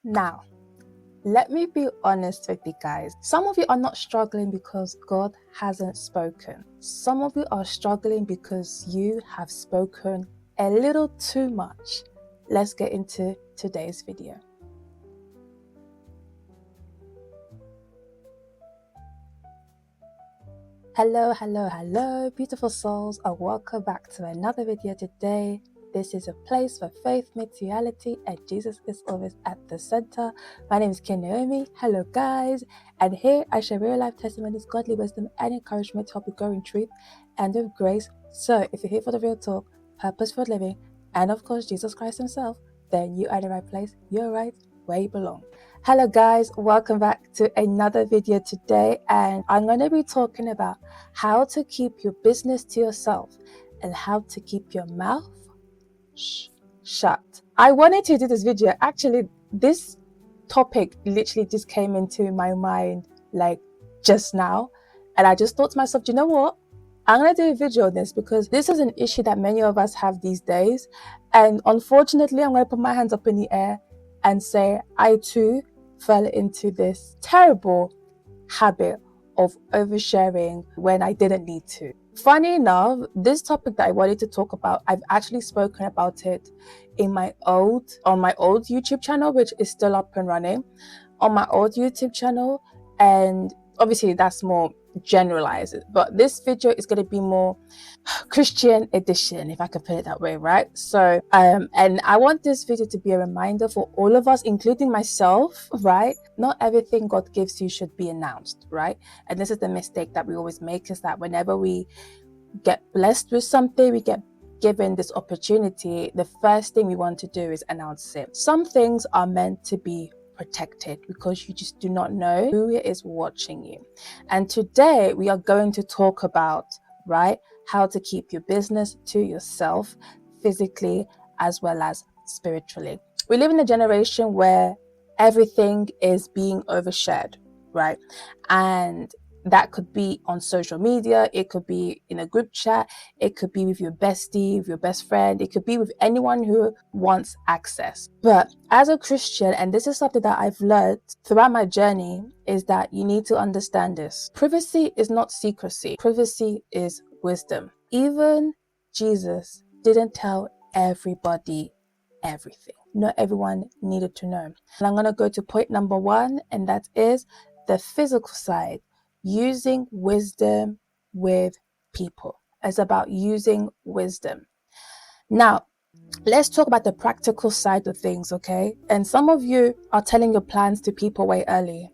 Now, let me be honest with you guys. Some of you are not struggling because God hasn't spoken. Some of you are struggling because you have spoken a little too much. Let's get into today's video. Hello, beautiful souls, and welcome back to another video today. This is a place where faith meets reality and Jesus is always at the center. My name is Ken Naomi. Hello guys, and here I share real life testimonies, godly wisdom and encouragement to help you grow in truth and with grace. So if you're here for the real talk, purposeful living, and of course Jesus Christ himself, then you are in the right place. You're right where you belong. Hello guys, welcome back to another video today, and I'm going to be talking about how to keep your business to yourself and how to keep your mouth shut. I wanted to do this video. Actually, this topic literally just came into my mind like just now, and I just thought to myself, do you know what? I'm going to do a video on this because this is an issue that many of us have these days, and unfortunately I'm going to put my hands up in the air and say I too fell into this terrible habit of oversharing when I didn't need to. Funny enough, this topic that I wanted to talk about, I've actually spoken about it on my old YouTube channel, which is still up and running on my old YouTube channel, and obviously that's more generalized, but this video is going to be more Christian edition, if I can put it that way, right? So and I want this video to be a reminder for all of us, including myself, right? Not everything God gives you should be announced, right? And this is the mistake that we always make, is that whenever we get blessed with something, we get given this opportunity, the first thing we want to do is announce it. Some things are meant to be protected because you just do not know who is watching you. And today we are going to talk about, right, how to keep your business to yourself physically as well as spiritually. We live in a generation where everything is being overshared, right? And that could be on social media, it could be in a group chat, it could be with your bestie, with your best friend, it could be with anyone who wants access. But as a Christian, and this is something that I've learned throughout my journey, is that you need to understand this. Privacy is not secrecy. Privacy is wisdom. Even Jesus didn't tell everybody everything. Not everyone needed to know. And I'm going to go to point number one, and that is the physical side. Using wisdom with people. It's about using wisdom. Now, let's talk about the practical side of things, okay? And some of you are telling your plans to people way early.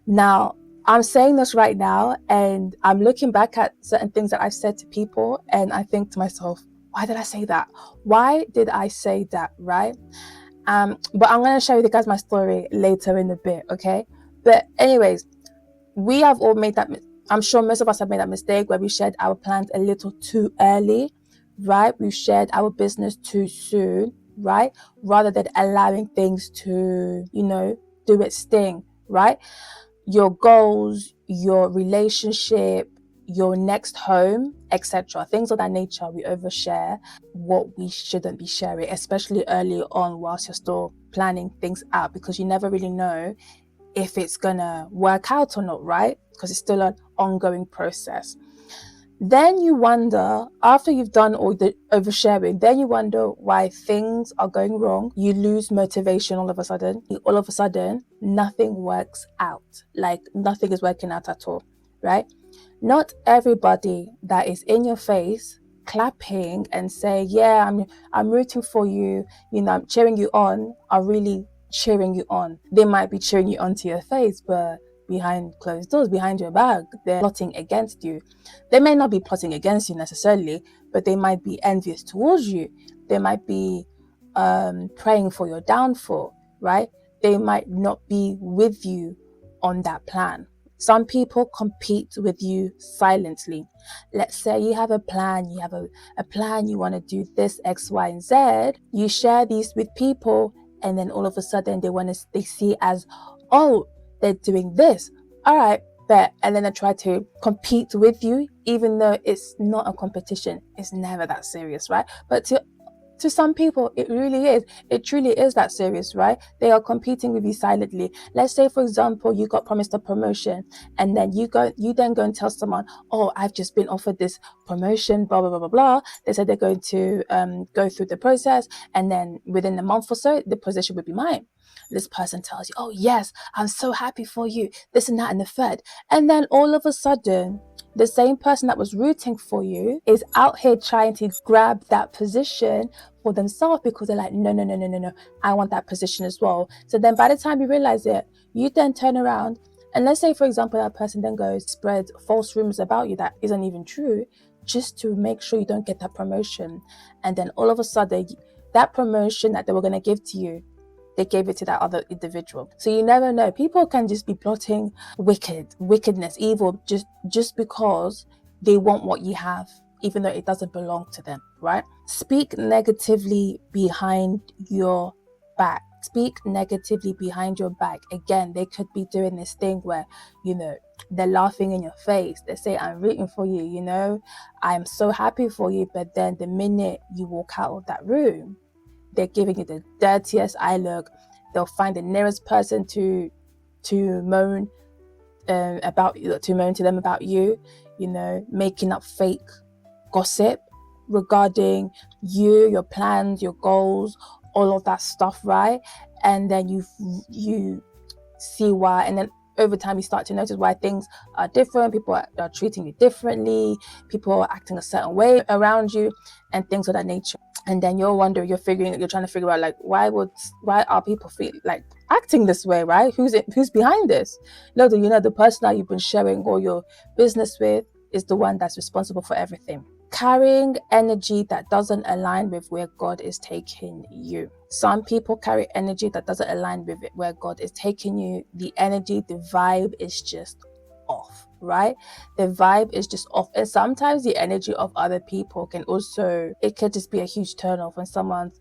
Now, I'm saying this right now, and I'm looking back at certain things that I've said to people, and I think to myself, why did I say that? Why did I say that, right? But I'm going to share with you guys my story later in a bit, okay? But anyways, we have all made that, I'm sure most of us have made that mistake where we shared our plans a little too early, right? We shared our business too soon, right? Rather than allowing things to, do its thing, right? Your goals, your relationship, your next home, etc. Things of that nature, we overshare what we shouldn't be sharing, especially early on whilst you're still planning things out, because you never really know if it's gonna work out or not, right? Because it's still an ongoing process. Then you wonder, after you've done all the oversharing, then you wonder why things are going wrong. You lose motivation all of a sudden. All of a sudden, nothing works out. Like nothing is working out at all, right? Not everybody that is in your face clapping and say, yeah, I'm rooting for you, I'm cheering you on, are really cheering you on. They might be cheering you on to your face, but behind closed doors, behind your back, they're plotting against you. They may not be plotting against you necessarily, but they might be envious towards you. They might be praying for your downfall, right? They might not be with you on that plan. Some people compete with you silently. Let's say you have a plan, you want to do this, X, Y, and Z. You share these with people, and then all of a sudden they see as, oh, they're doing this. All right, bet. And then they try to compete with you, even though it's not a competition. It's never that serious, right? But to To some people, it really is. It truly is that serious, right? They are competing with you silently. Let's say, for example, you got promised a promotion, and then you then go and tell someone, "Oh, I've just been offered this promotion." Blah blah blah blah blah. They said they're going to go through the process, and then within a month or so, the position would be mine. This person tells you, "Oh yes, I'm so happy for you." This and that and the third, and then all of a sudden, the same person that was rooting for you is out here trying to grab that position for themselves because they're like, no, no, no, no, no, no, I want that position as well. So then by the time you realize it, you then turn around and let's say, for example, that person then goes spread false rumors about you that isn't even true, just to make sure you don't get that promotion. And then all of a sudden, that promotion that they were going to give to you, they gave it to that other individual. So you never know. People can just be plotting wickedness, evil, just because they want what you have, even though it doesn't belong to them, right? Speak negatively behind your back. Speak negatively behind your back. Again, they could be doing this thing where, they're laughing in your face. They say, I'm rooting for you, I'm so happy for you. But then the minute you walk out of that room, they're giving you the dirtiest eye look. They'll find the nearest person to moan to moan to them about you, making up fake gossip regarding you, your plans, your goals, all of that stuff, right? And then you see why, and then over time you start to notice why things are different. People are treating you differently, people are acting a certain way around you, and things of that nature. And then you're trying to figure out, like, why are people acting this way, right? Who's behind this? No, the person that you've been sharing all your business with is the one that's responsible for everything. Carrying energy that doesn't align with where God is taking you. Some people carry energy that doesn't align with where God is taking you. The energy, the vibe is just off, right? The vibe is just off. And sometimes the energy of other people it could just be a huge turn off when someone's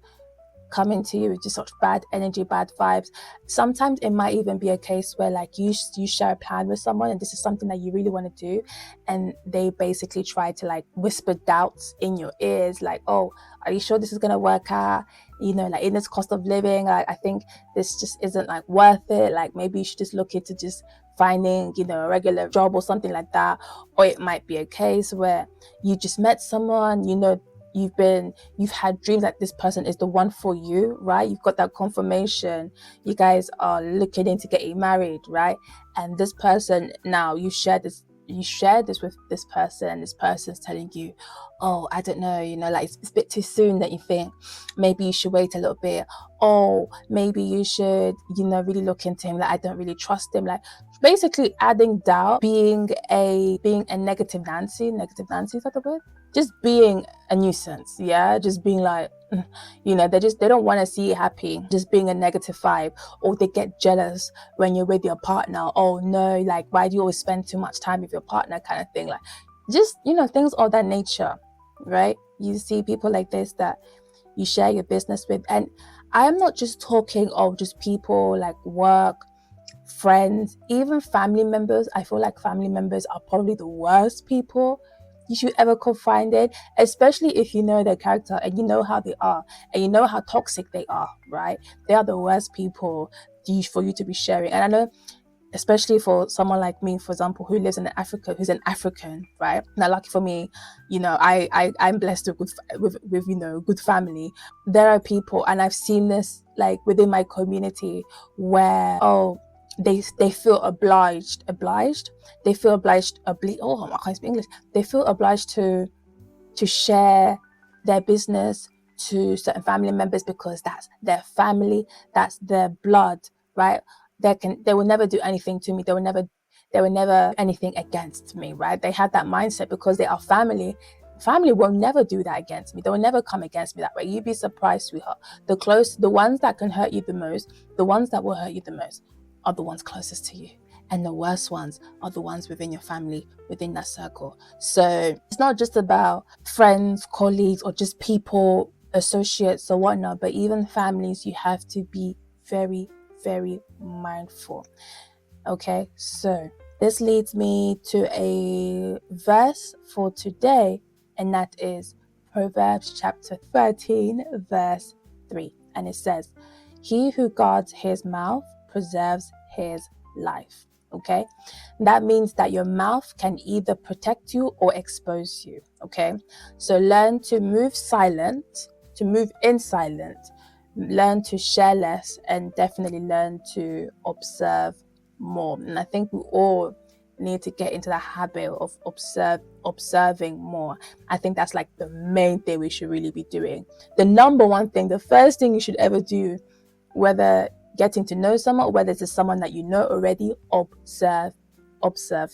coming to you with just such bad energy, bad vibes. Sometimes it might even be a case where you share a plan with someone and this is something that you really want to do, and they basically try to whisper doubts in your ears, like, oh, are you sure this is going to work out? In this cost of living, I think this just isn't worth it. Maybe you should just look into just finding a regular job or something like that. Or it might be a case where you just met someone, you've had dreams that this person is the one for you, right? You've got that confirmation, you guys are looking into getting married, right? And this person, now you share this with this person, and this person's telling you, oh, I don't know, it's a bit too soon, that you think maybe you should wait a little bit. Oh, maybe you should really look into him, I don't really trust him. Basically adding doubt, being a negative Nancy. Negative Nancy, is that the word? Just being a nuisance, yeah? Just being they don't want to see you happy, just being a negative vibe. Or they get jealous when you're with your partner. Oh no, why do you always spend too much time with your partner, kind of thing. Just, things of that nature, right? You see people like this that you share your business with. And I am not just talking of just people work, friends, even family members. I feel like family members are probably the worst people you should ever confide in, especially if you know their character and you know how they are and you know how toxic they are, right? They are the worst people for you to be sharing. And I know, especially for someone like me, for example, who lives in Africa, who's an African, right? Now, lucky for me, I'm blessed with good family. There are people, and I've seen this within my community, where they feel obliged. They feel obliged. I can't speak English. They feel obliged to share their business to certain family members because that's their family, that's their blood, right? They will never do anything to me. They will never anything against me, right? They have that mindset because they are family. Family will never do that against me. They will never come against me that way. You'd be surprised, sweetheart. The ones that can hurt you the most, the ones that will hurt you the most, are the ones closest to you. And the worst ones are the ones within your family, within that circle. So it's not just about friends, colleagues, or just people, associates or whatnot, but even families, you have to be very, very mindful. Okay, so this leads me to a verse for today, and that is Proverbs chapter 13, verse 3. And it says, "He who guards his mouth preserves his life." Okay, that means that your mouth can either protect you or expose you. Okay, so learn to move silent, to move in silence, learn to share less, and definitely learn to observe more. And I think we all need to get into the habit of observing more. I think that's like the main thing we should really be doing. The number one thing, the first thing you should ever do, whether getting to know someone or whether it's someone that you know already, observe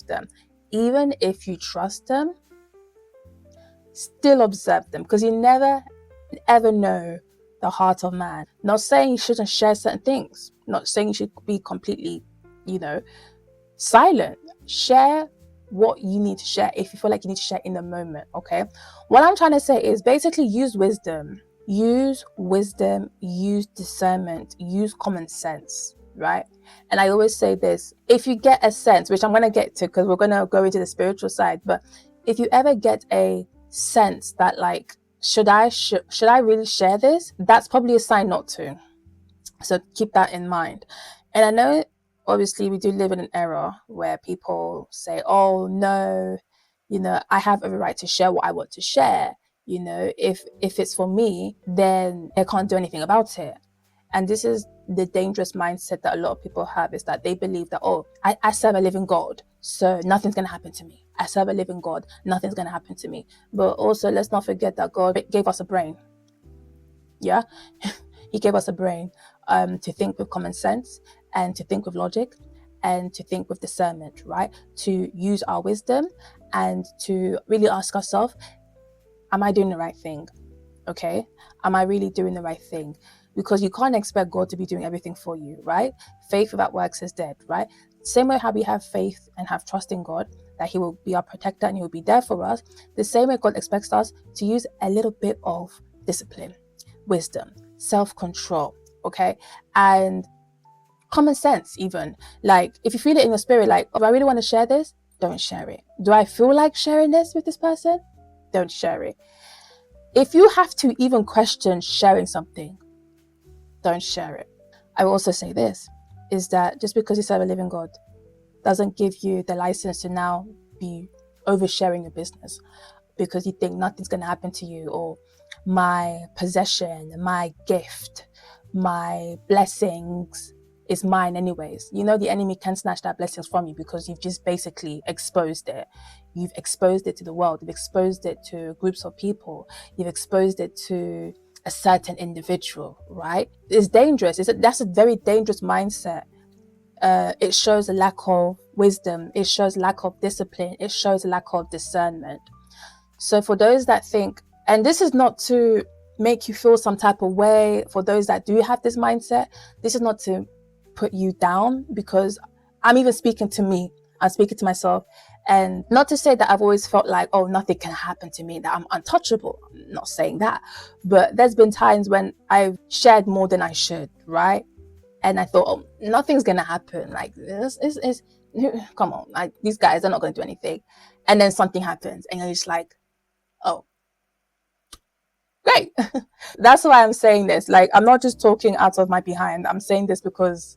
them. Even if you trust them, still observe them, because you never ever know the heart of man. Not saying you shouldn't share certain things, not saying you should be completely, silent. Share what you need to share if you feel like you need to share in the moment. Okay, what I'm trying to say is basically use wisdom, use discernment, use common sense, right? And I always say this: if you get a sense, which I'm going to get to because we're going to go into the spiritual side, but if you ever get a sense that like, should I really share this, that's probably a sign not to. So keep that in mind. And I know obviously we do live in an era where people say, oh no, I have every right to share what I want to share. If it's for me, then I can't do anything about it. And this is the dangerous mindset that a lot of people have, is that they believe that, oh, I serve a living God, so nothing's going to happen to me. I serve a living God, nothing's going to happen to me. But also, let's not forget that God gave us a brain. Yeah, he gave us a brain to think with common sense, and to think with logic, and to think with discernment, right? To use our wisdom and to really ask ourselves, am I doing the right thing? Okay, am I really doing the right thing? Because you can't expect God to be doing everything for you, right? Faith without works is dead, right? Same way how we have faith and have trust in God, that he will be our protector and he will be there for us, the same way God expects us to use a little bit of discipline, wisdom, self-control, okay? And common sense even. Like, if you feel it in your spirit, like, oh, I really want to share this, don't share it. Do I feel like sharing this with this person? Don't share it. If you have to even question sharing something, don't share it. I will also say this, is that just because you serve a living God doesn't give you the license to now be oversharing your business because you think nothing's going to happen to you, or my possession, my gift, my blessings is mine anyways. The enemy can snatch that blessings from you because you've just basically exposed it. You've exposed it to the world. You've exposed it to groups of people. You've exposed it to a certain individual, right? It's dangerous. That's a very dangerous mindset. It shows a lack of wisdom. It shows lack of discipline. It shows a lack of discernment. So for those that think, and this is not to make you feel some type of way, for those that do have this mindset, this is not to put you down, because I'm even speaking to me. I'm speaking to myself. And not to say that I've always felt like, oh, nothing can happen to me, that I'm untouchable. I'm not saying that. But there's been times when I've shared more than I should, right? And I thought, oh, nothing's going to happen. Like, come on, like, these guys are not going to do anything. And then something happens and you're just like, oh, great. That's why I'm saying this. Like, I'm not just talking out of my behind. I'm saying this because,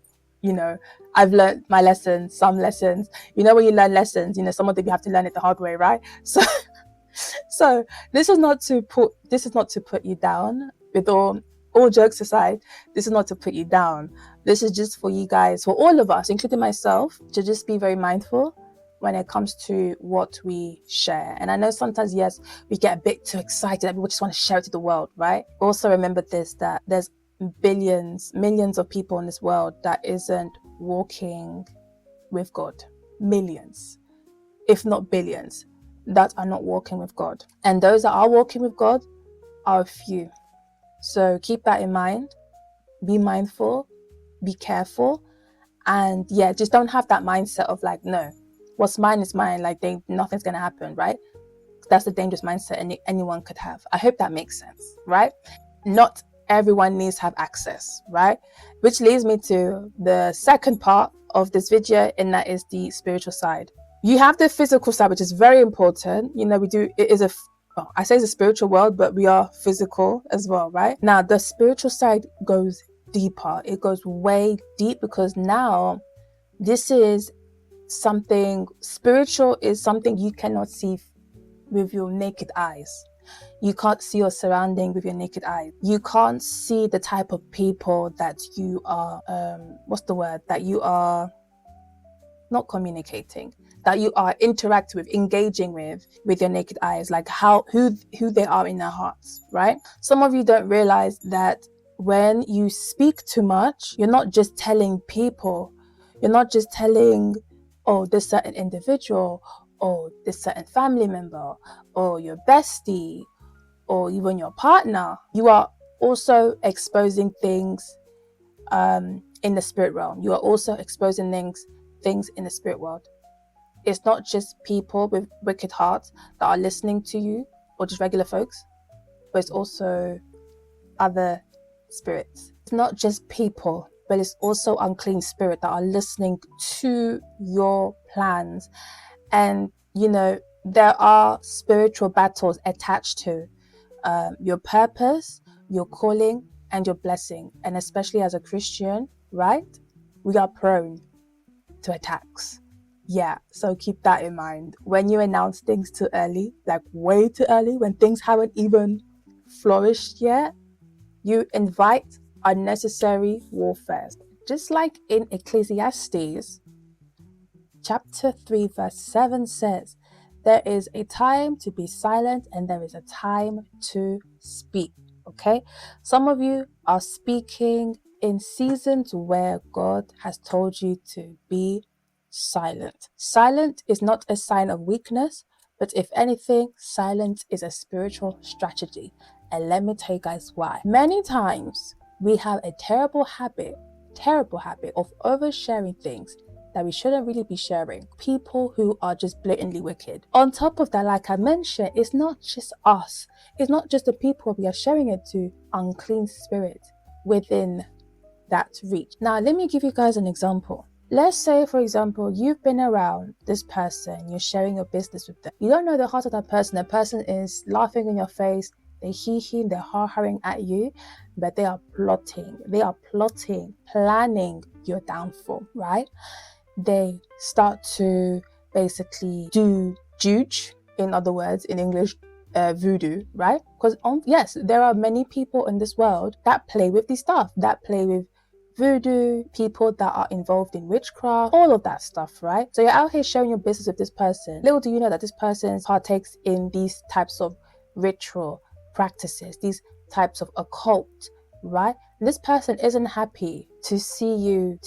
I've learned my lessons, some lessons. When you learn lessons, some of them you have to learn it the hard way, right? So this is not to put you down. With all jokes aside, this is not to put you down. This is just for you guys, for all of us, including myself, to just be very mindful when it comes to what we share. And I know sometimes, yes, we get a bit too excited that we just want to share it to the world, right? Also remember this, that there's millions of people in this world that isn't walking with God. Millions, if not billions, that are not walking with God. And those that are walking with God are few. So keep that in mind. Be mindful, be careful, and just don't have that mindset of like, no, what's mine is mine, like nothing's gonna happen, right? That's a dangerous mindset anyone could have. I hope that makes sense, right? Not everyone needs to have access, right? Which leads me to the second part of this video, and that is the spiritual side. You have the physical side, which is very important. It is well, I say it's a spiritual world, but we are physical as well, right? Now, the spiritual side goes deeper. It goes way deep, because now this is something spiritual, is something you cannot see with your naked eyes. You can't see your surrounding with your naked eye. You can't see the type of people that you are, that you are not communicating, that you are interacting with, engaging with your naked eyes, like who they are in their hearts, right? Some of you don't realize that when you speak too much, you're not just telling people, you're not just telling, oh, this certain individual, or this certain family member, or your bestie, or even your partner. You are also exposing things in the spirit realm. You are also exposing things in the spirit world. It's not just people with wicked hearts that are listening to you, or just regular folks, but it's also other spirits. It's not just people, but it's also unclean spirit that are listening to your plans. And there are spiritual battles attached to your purpose, your calling, and your blessing. And especially as a Christian, right? We are prone to attacks. Yeah, so keep that in mind. When you announce things too early, like way too early, when things haven't even flourished yet, you invite unnecessary warfare. Just like in Ecclesiastes, chapter 3, verse 7 says, there is a time to be silent and there is a time to speak. Okay? Some of you are speaking in seasons where God has told you to be silent. Silent is not a sign of weakness, but if anything, silence is a spiritual strategy. And let me tell you guys why. Many times we have a terrible habit of oversharing things that we shouldn't really be sharing. People who are just blatantly wicked. On top of that, like I mentioned, it's not just us. It's not just the people we are sharing it to. Unclean spirit within that reach. Now, let me give you guys an example. Let's say, for example, you've been around this person, you're sharing your business with them. You don't know the heart of that person. The person is laughing in your face, they're hee-heeing, they're ha-haing at you, but they are plotting, planning your downfall, right? They start to basically do juju, in other words, in English, voodoo, right? Because yes, there are many people in this world that play with these stuff, that play with voodoo, people that are involved in witchcraft, all of that stuff, right? So you're out here sharing your business with this person. Little do you know that this person partakes in these types of ritual practices, these types of occult, right? And this person isn't happy to see you,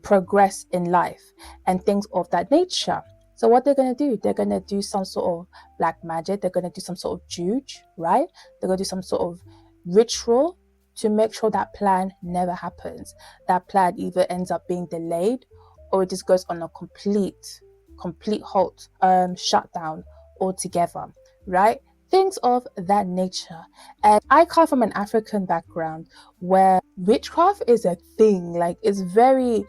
progress in life and things of that nature. So what they're going to do, they're going to do some sort of black magic, they're going to do some sort of juju, right? They're going to do some sort of ritual to make sure that plan never happens. That plan either ends up being delayed or it just goes on a complete halt, shutdown altogether, right? Things of that nature. And I come from an African background where witchcraft is a thing. Like it's very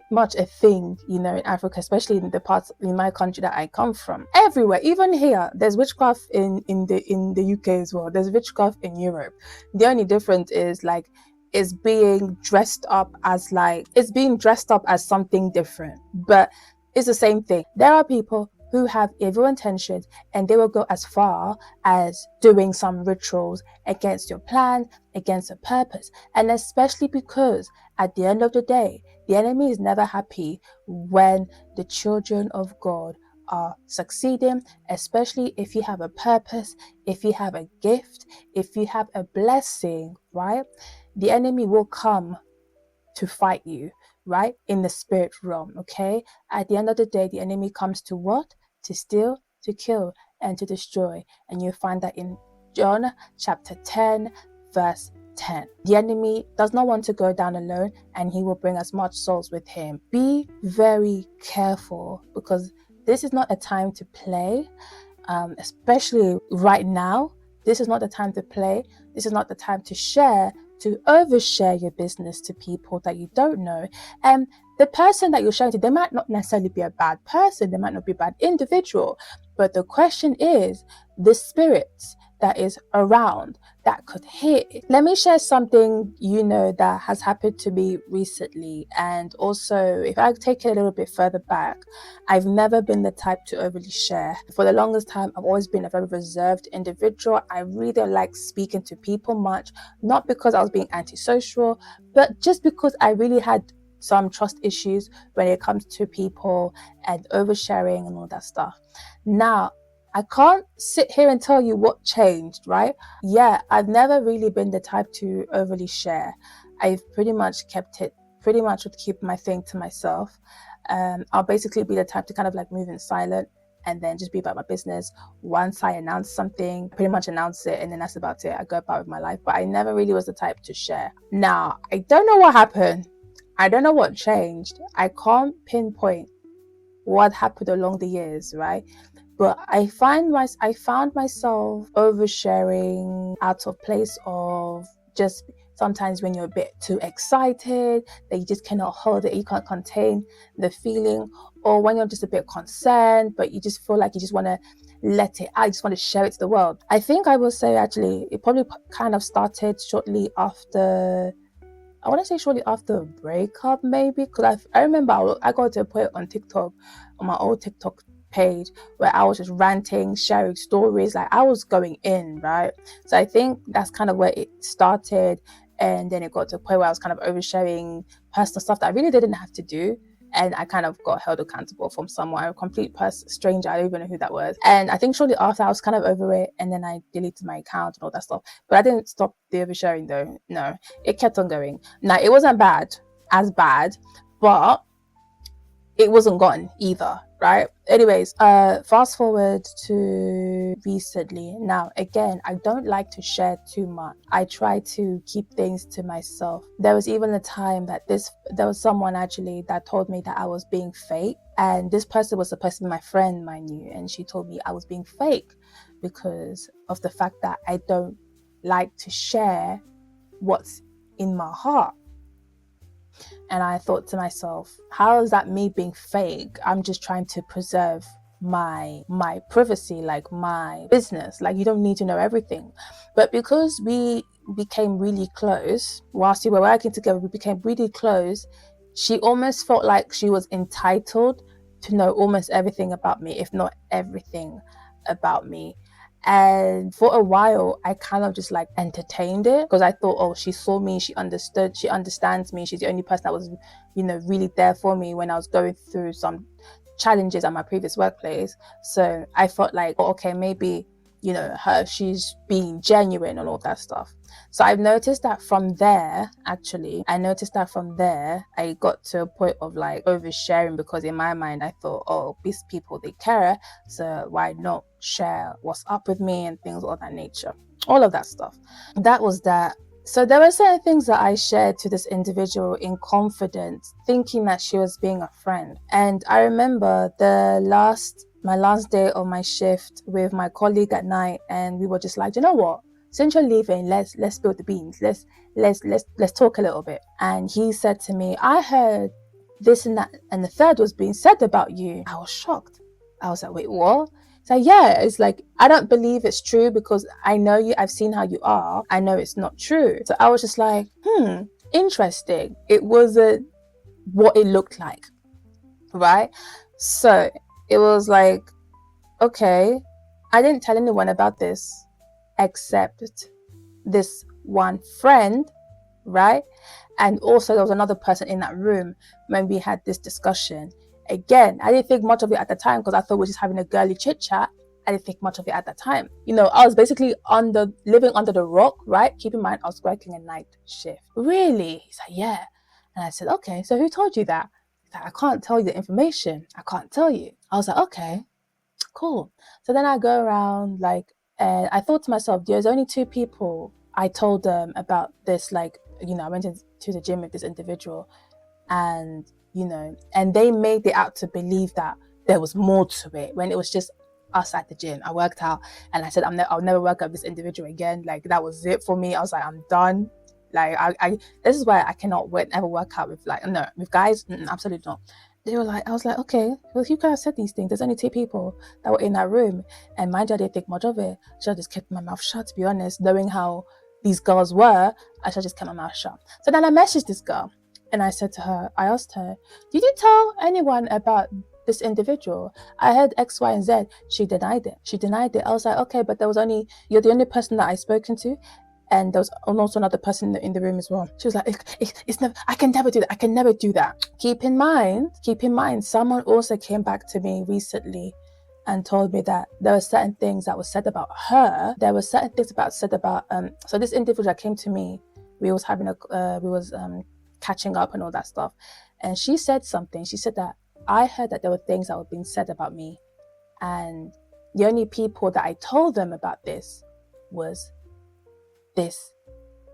much a thing, in Africa, especially in the parts in my country that I come from. Everywhere, even here, there's witchcraft in the UK as well. There's witchcraft in Europe. The only difference is like it's being dressed up as something different, but it's the same thing. There are people who have evil intentions and they will go as far as doing some rituals against your plan, against your purpose. And especially because at the end of the day, the enemy is never happy when the children of God are succeeding, especially if you have a purpose, if you have a gift, if you have a blessing, right? The enemy will come to fight you, right? In the spirit realm, okay? At the end of the day, the enemy comes to what? To steal, to kill, and to destroy. And you find that in John chapter 10, verse 10. The enemy does not want to go down alone, and he will bring as much souls with him. Be very careful, because this is not a time to play, especially right now. This is not the time to play. This is not the time to overshare your business to people that you don't know. And the person that you're showing to, they might not necessarily be a bad person, they might not be a bad individual, But the question is the spirits that is around that could hit. Let me share something, that has happened to me recently. And also, if I take it a little bit further back, I've never been the type to overly share. For the longest time, I've always been a very reserved individual. I really don't like speaking to people much, not because I was being antisocial, but just because I really had some trust issues when it comes to people and oversharing and all that stuff. Now, I can't sit here and tell you what changed, right? Yeah, I've never really been the type to overly share. I've pretty much would keep my thing to myself. I'll basically be the type to kind of like move in silent and then just be about my business. Once I announce something, pretty much announce it, and then that's about it. I go about with my life, but I never really was the type to share. Now, I don't know what happened. I don't know what changed. I can't pinpoint what happened along the years, right? But I found myself oversharing out of place of just sometimes when you're a bit too excited that you just cannot hold it, you can't contain the feeling, or when you're just a bit concerned, but you just feel like you just want to let it out, you just want to share it to the world. I think I will say actually it probably kind of started shortly after a breakup, maybe, because I remember I got to a point on TikTok, on my old TikTok page, where I was just ranting, sharing stories, like I was going in, right? So I think that's kind of where it started, and then it got to a point where I was kind of oversharing personal stuff that I really didn't have to do. And I kind of got held accountable from someone, a complete stranger. I don't even know who that was. And I think shortly after I was kind of over it, and then I deleted my account and all that stuff. But I didn't stop the oversharing though. No, it kept on going. Now, it wasn't as bad, but it wasn't gone either, right? Anyways, fast forward to recently. Now, again, I don't like to share too much. I try to keep things to myself. There was even a time that there was someone actually that told me that I was being fake. And this person was supposed to be my friend, mind you. And she told me I was being fake because of the fact that I don't like to share what's in my heart. And I thought to myself, how is that me being fake? I'm just trying to preserve my privacy, like my business. Like, you don't need to know everything. But because we became really close, whilst we were working together, we became really close. She almost felt like she was entitled to know almost everything about me, if not everything about me. And for a while, I kind of just like entertained it because I thought, oh, she saw me, she understood, she understands me. She's the only person that was, really there for me when I was going through some challenges at my previous workplace. So I felt like, oh, okay, maybe, she's being genuine and all that stuff. So I've noticed that from there, I got to a point of like oversharing, because in my mind, I thought, oh, these people, they care. So why not share what's up with me and things of that nature, all of that stuff. That was that. So there were certain things that I shared to this individual in confidence, thinking that she was being a friend. And I remember my last day of my shift with my colleague at night, and we were just like, you know what? Since you're leaving, let's spill the beans. Let's talk a little bit. And he said to me, I heard this and that, and the third was being said about you. I was shocked. I was like, wait, what? So yeah, it's like, I don't believe it's true because I know you, I've seen how you are. I know it's not true. So I was just like, interesting. It wasn't what it looked like, right? So it was like, okay, I didn't tell anyone about this except this one friend, right? And also there was another person in that room when we had this discussion. Again, I didn't think much of it at the time because I thought we were just having a girly chit chat. I didn't think much of it at that time. I was basically living under the rock, right? Keep in mind, I was working a night shift. Really? He's like, yeah. And I said, okay, so who told you that? He's like, I can't tell you the information. I can't tell you. I was like, okay, cool. So then I go around and I thought to myself, there's only two people I told them about this. Like, I went into the gym with this individual and and they made it out to believe that there was more to it when it was just us at the gym. I worked out and I said, I'll never work out with this individual again. Like, that was it for me. I was like, I'm done. Like, I this is why I cannot ever work out with with guys. Absolutely not. they were like, I was like, okay, well, you could have said these things. There's only two people that were in that room. And mind you, I didn't think much of it. I should have just kept my mouth shut, to be honest, knowing how these girls were. I should have just kept my mouth shut. So then I messaged this girl and I said to her, I asked her, did you tell anyone about this individual? I heard X, Y, and Z. She denied it. I was like, okay, but you're the only person that I've spoken to. And there was also another person in the room as well. She was like, it's never, I can never do that. I can never do that. Keep in mind, someone also came back to me recently and told me that there were certain things that were said about her. There were certain things said about, so this individual that came to me, we was catching up and all that stuff. And she said something. She said that I heard that there were things that were being said about me. And the only people that I told them about this was this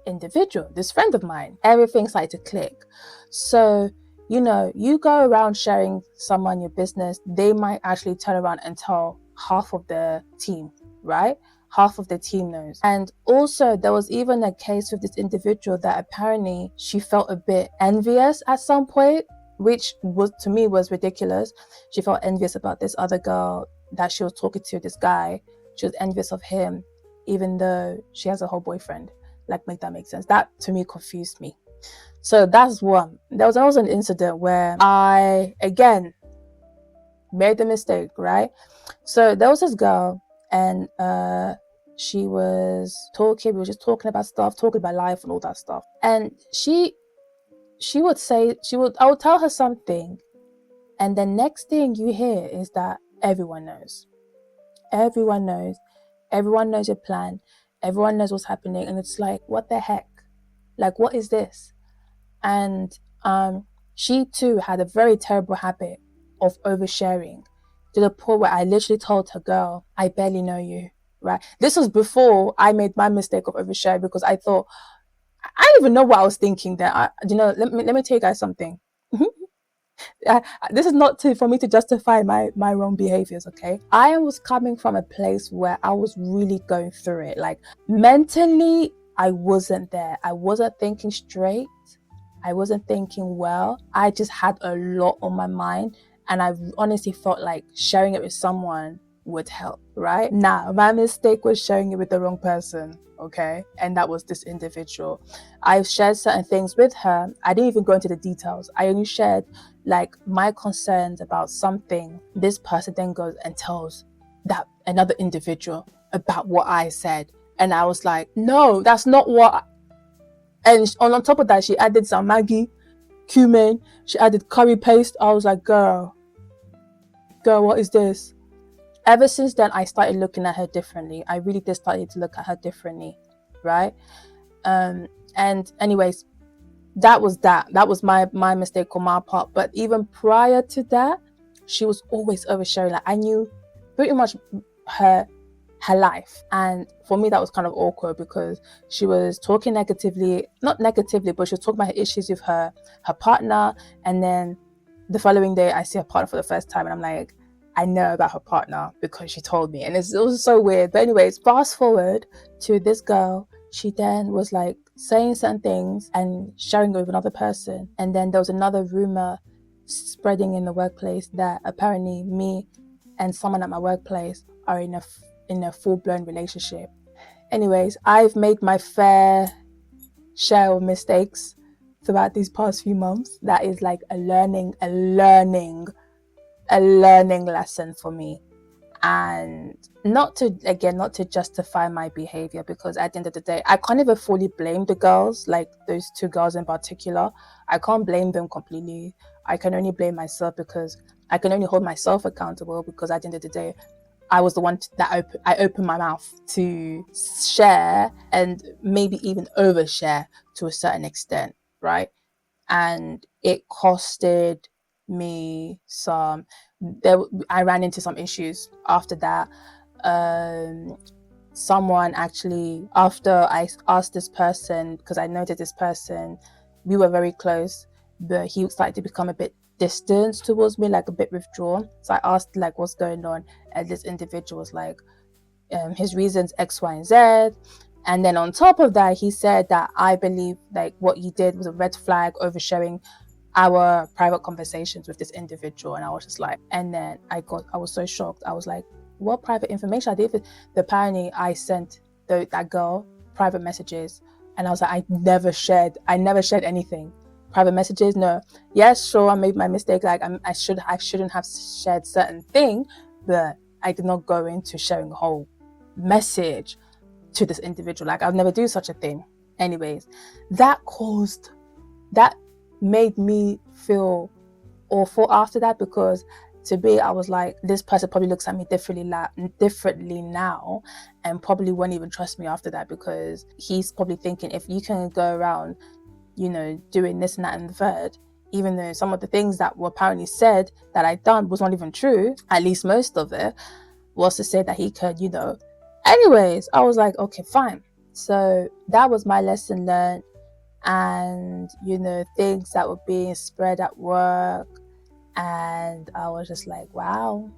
individual, this friend of mine. Everything started to click. So, you go around sharing someone your business, they might actually turn around and tell half of the team, right? Half of the team knows. And also there was even a case with this individual that apparently she felt a bit envious at some point, which was, to me, was ridiculous. She felt envious about this other girl that she was talking to, this guy. She was envious of him, even though she has a whole boyfriend. Like, make that make sense. That, to me, confused me. So that's one. There was also an incident where I, again, made the mistake, right? So there was this girl, and she was talking, we were just talking about stuff, talking about life and all that stuff. And I would tell her something, and the next thing you hear is that everyone knows. Everyone knows. Everyone knows your plan. Everyone knows what's happening. And it's like, what the heck? Like, what is this? And she too had a very terrible habit of oversharing, to the point where I literally told her, girl, I barely know you, right? This was before I made my mistake of oversharing, because I thought, I don't even know what I was thinking there. Let me tell you guys something. This is not for me to justify my wrong behaviors, okay? I was coming from a place where I was really going through it. Like, mentally, I wasn't there. I wasn't thinking straight. I wasn't thinking well. I just had a lot on my mind, and I honestly felt like sharing it with someone would help, right? Now, my mistake was sharing it with the wrong person, okay? And that was this individual. I shared certain things with her. I didn't even go into the details. I only shared like my concerns about something. This person then goes and tells that another individual about what I said. And I was like, no, that's not what. And on top of that, she added some Maggi, cumin. She added curry paste. I was like, girl, what is this? Ever since then, I started looking at her differently. I really did start to look at her differently, right? And anyways, that was my mistake on my part. But even prior to that, she was always oversharing. Like, I knew pretty much her life, and for me that was kind of awkward, because she was talking not negatively, but she was talking about her issues with her partner, and then the following day I see her partner for the first time, and I'm like, I know about her partner because she told me. And it was so weird. But anyways, fast forward to this girl. She then was like saying certain things and sharing it with another person. And then there was another rumor spreading in the workplace that apparently me and someone at my workplace are in a full-blown relationship. Anyways, I've made my fair share of mistakes throughout these past few months. That is like a learning lesson for me. And not to justify my behavior, because at the end of the day, I can't even fully blame the girls, like those two girls in particular. I can't blame them completely. I can only blame myself, because I can only hold myself accountable, because at the end of the day, I was the one I opened my mouth to share, and maybe even overshare to a certain extent, right? And it costed me I ran into some issues after that. Someone actually, after I asked this person, because I noted this person, we were very close, but he started to become a bit distant towards me, like a bit withdrawn. So I asked like, what's going on? And this individual was like, his reasons X, Y, and Z. And then on top of that, he said that I believe like what he did was a red flag, oversharing our private conversations with this individual, and I was just like, and then I was so shocked. I was like, what private information? I did. Apparently I sent that girl private messages, and I was like, I never shared anything. Private messages, no. Yes, sure, I made my mistake. Like I shouldn't have shared certain thing, but I did not go into sharing a whole message to this individual. Like, I'll never do such a thing. Anyways, that made me feel awful after that, because to me, I was like, this person probably looks at me differently now, and probably won't even trust me after that, because he's probably thinking, if you can go around, doing this and that and the third, even though some of the things that were apparently said that I'd done was not even true, at least most of it was to say that he could, Anyways, I was like, okay, fine. So that was my lesson learned. And, things that were being spread at work. And I was just like, wow.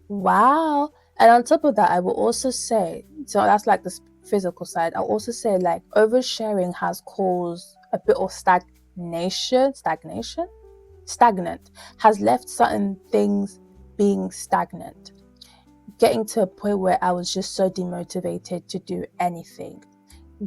And on top of that, I will also say, so that's like the physical side. I'll also say, like, oversharing has caused a bit of stagnant, has left certain things being stagnant, getting to a point where I was just so demotivated to do anything,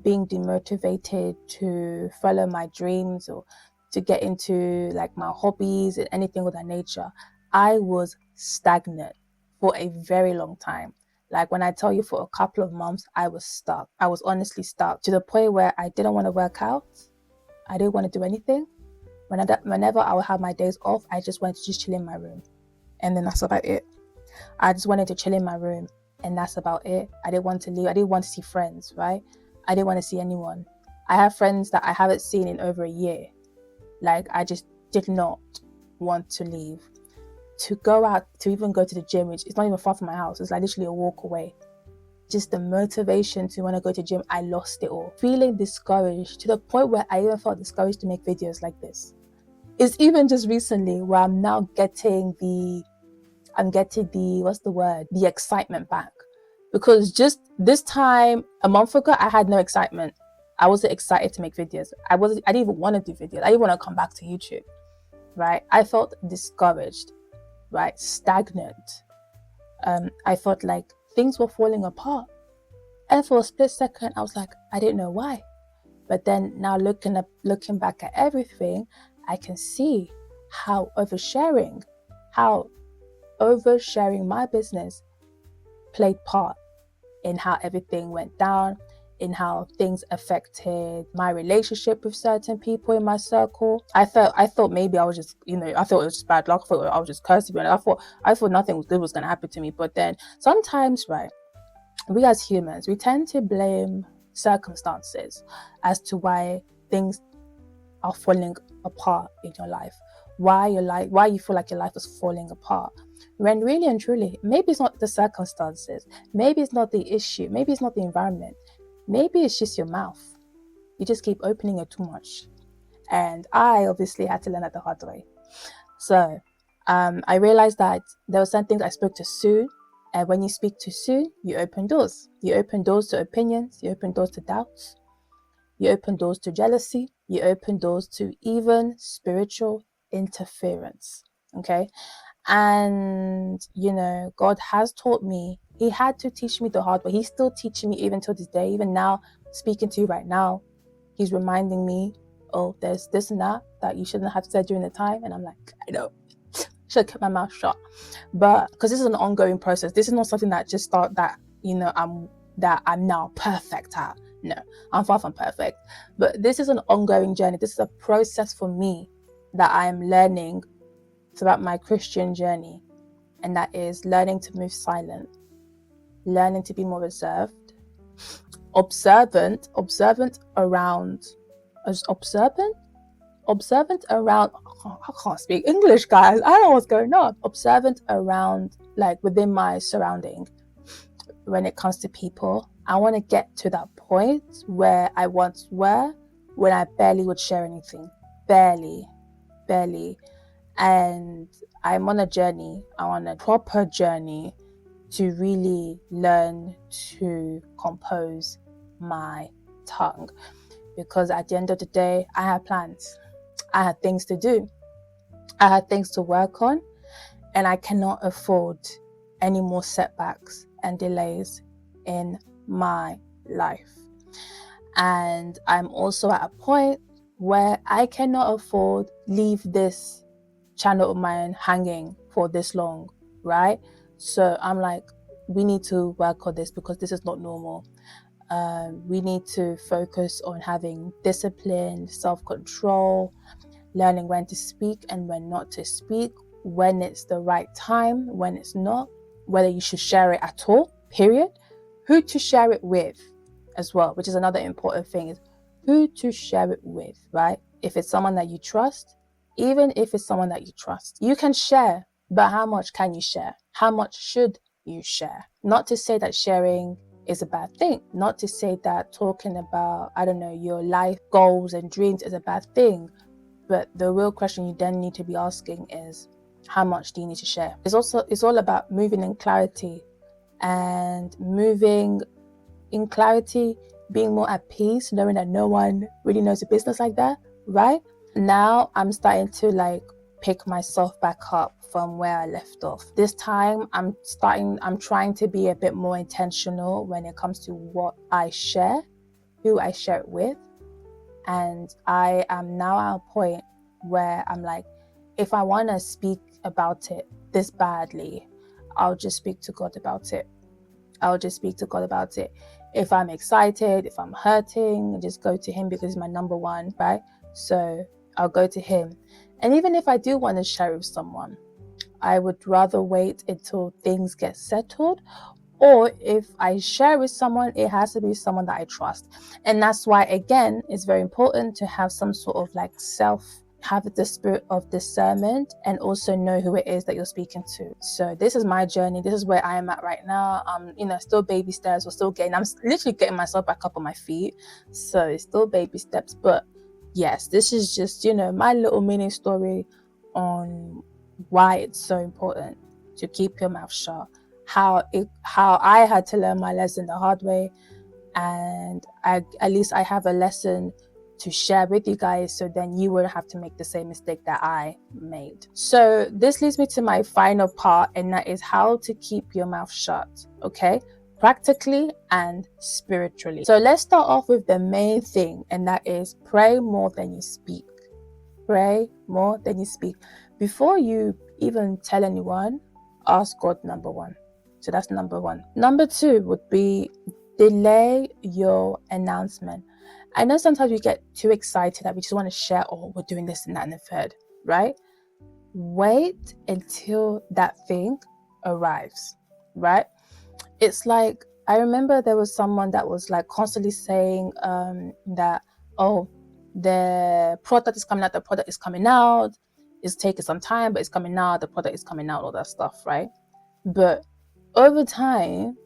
being demotivated to follow my dreams or to get into like my hobbies and anything of that nature. I was stagnant for a very long time. Like, when I tell you, for a couple of months, I was stuck. I was honestly stuck to the point where I didn't want to work out. I didn't want to do anything. Whenever I would have my days off, I just wanted to just chill in my room. And then that's about it. I just wanted to chill in my room, and that's about it. I didn't want to leave. I didn't want to see friends, right? I didn't want to see anyone. I have friends that I haven't seen in over a year. Like, I just did not want to leave. To go out, to even go to the gym, which is not even far from my house, it's like literally a walk away. Just the motivation to want to go to the gym, I lost it all. Feeling discouraged to the point where I even felt discouraged to make videos like this. It's even just recently where I'm now getting the the excitement back. Because just this time a month ago, I had no excitement. I wasn't excited to make videos. I didn't even want to do videos. I didn't want to come back to YouTube, right? I felt discouraged, right? Stagnant. I felt like things were falling apart. And for a split second, I was like, I didn't know why. But then now looking back at everything, I can see how oversharing my business played part in how everything went down, in how things affected my relationship with certain people in my circle. I thought maybe I was just, I thought it was just bad luck. I thought I was just cursed to be honest. I thought nothing good was going to happen to me. But then sometimes, right, we as humans, we tend to blame circumstances as to why things are falling apart in your life. Why you feel like your life is falling apart. When really and truly, maybe it's not the circumstances, maybe it's not the issue, maybe it's not the environment, maybe it's just your mouth. You just keep opening it too much. And I obviously had to learn that the hard way. So I realized that there were some things I spoke to Sue, and when you speak to Sue, you open doors. You open doors to opinions, you open doors to doubts, you open doors to jealousy, you open doors to even spiritual interference. Okay. And God has taught me. He had to teach me the hard way. He's still teaching me even till this day. Even now, speaking to you right now, he's reminding me, oh, there's this and that you shouldn't have said during the time. And I'm like, I know, should have kept my mouth shut. But because this is an ongoing process, this is not something that just start that I'm now perfect at. No, I'm far from perfect. But this is an ongoing journey. This is a process for me that I am learning throughout my Christian journey, and that is learning to move silent, learning to be more reserved, observant around, I can't speak English, guys. I don't know what's going on. Observant around, like, within my surrounding. When it comes to people, I want to get to that point where I once were, when I barely would share anything. Barely. And I'm on a journey. I'm on a proper journey to really learn to compose my tongue. Because at the end of the day, I have plans. I had things to do. I had things to work on, and I cannot afford any more setbacks and delays in my life. And I'm also at a point where I cannot afford leave this channel of mine hanging for this long, right? So I'm like, we need to work on this because this is not normal. We need to focus on having discipline, self-control, learning when to speak and when not to speak, when it's the right time, when it's not, whether you should share it at all, period. Who to share it with as well, which is another important thing, is who to share it with, right? If it's someone that you trust, even if it's someone that you trust, you can share, but how much can you share? How much should you share? Not to say that sharing is a bad thing, not to say that talking about, I don't know, your life goals and dreams is a bad thing, but the real question you then need to be asking is, how much do you need to share? It's all about moving in clarity, and moving in clarity, being more at peace, knowing that no one really knows the business like that, right? Now I'm starting to pick myself back up from where I left off. This time I'm trying to be a bit more intentional when it comes to what I share, who I share it with. And I am now at a point where I'm like, if I want to speak about it this badly, I'll just speak to God about it. If I'm excited, if I'm hurting, I just go to him because he's my number one, right? So I'll go to him. And even if I do want to share with someone, I would rather wait until things get settled. Or if I share with someone, it has to be someone that I trust. And that's why, again, it's very important to have some sort of have the spirit of discernment and also know who it is that you're speaking to. So this is my journey. This is where I am at right now. Still baby steps. I'm literally getting myself back up on my feet. So it's still baby steps. But yes, this is just, my little mini story on why it's so important to keep your mouth shut. How I had to learn my lesson the hard way, and at least I have a lesson to share with you guys, so then you wouldn't have to make the same mistake that I made. So this leads me to my final part, and that is how to keep your mouth shut, okay? Practically and spiritually. So let's start off with the main thing, and that is pray more than you speak. Pray more than you speak. Before you even tell anyone, ask God, number one. So that's number one. Number two would be delay your announcement. I know sometimes we get too excited that we just want to share, we're doing this and that and the third, right? Wait until that thing arrives, right? It's like, I remember there was someone that was constantly saying that, the product is coming out, it's taking some time, but it's coming out, the product is coming out, all that stuff, right? But over time,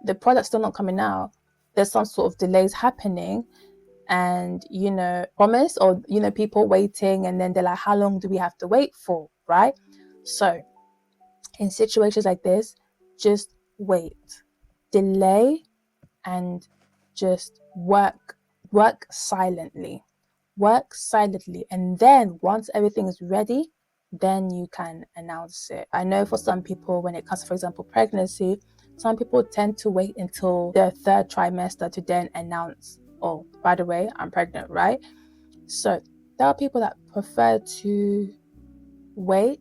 the product's still not coming out. There's some sort of delays happening, and promise, or people waiting, and then they're like, how long do we have to wait for, right? So in situations like this, just wait, delay, and just work silently, and then once everything is ready, then you can announce it. I know for some people, when it comes to, for example, pregnancy, some people tend to wait until their third trimester to then announce, oh, by the way, I'm pregnant, right? So there are people that prefer to wait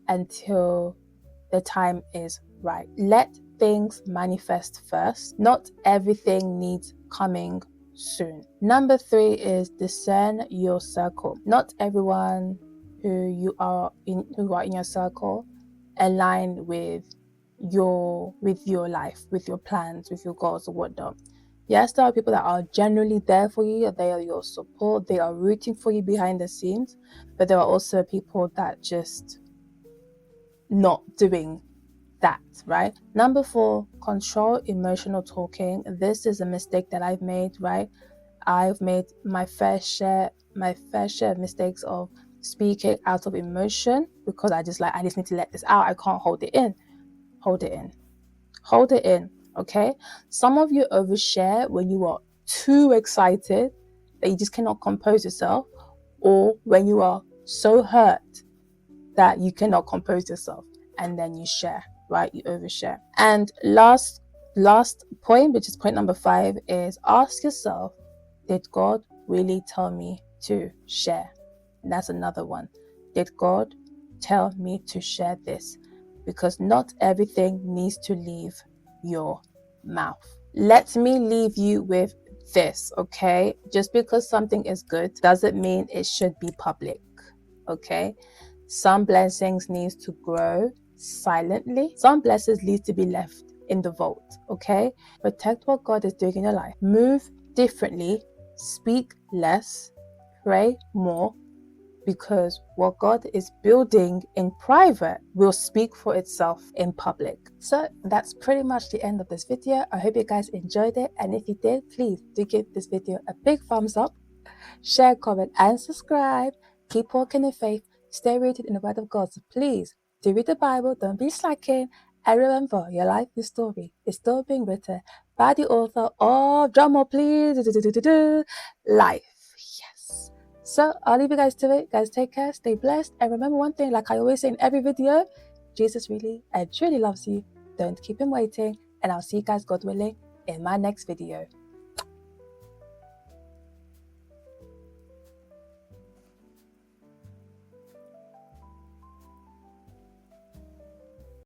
until the time is right. Let things manifest first. Not everything needs coming soon. Number three is discern your circle. Not everyone who are in your circle align with your life, with your plans, with your goals or whatnot. Yes, there are people that are generally there for you, they are your support, they are rooting for you behind the scenes, but there are also people that just not doing that, right? Number four, control emotional talking. This is a mistake that I've made, right? I've made my fair share of mistakes of speaking out of emotion, because I just need to let this out. I can't hold it in. Hold it in, okay? Some of you overshare when you are too excited that you just cannot compose yourself, or when you are so hurt that you cannot compose yourself, and then you share, right? You overshare. And last point, which is point number 5, is ask yourself, did God really tell me to share? And that's another one. Did God tell me to share this? Because not everything needs to leave your mouth. Let me leave you with this, okay? Just because something is good doesn't mean it should be public, okay? Some blessings need to grow silently. Some blessings need to be left in the vault, okay? Protect what God is doing in your life. Move differently, speak less, pray more, because what God is building in private will speak for itself in public. So that's pretty much the end of this video. I hope you guys enjoyed it, and if you did, please do give this video a big thumbs up, share, comment, and subscribe. Keep walking in faith, stay rooted in the word of God. So please do read the Bible, don't be slacking, and remember, your life, your story is still being written by the author of, drumroll please, life. Yes. So I'll leave you guys to it. Guys, take care, stay blessed, and remember one thing, like I always say in every video, Jesus really and truly loves you. Don't keep him waiting, and I'll see you guys, God willing, in my next video.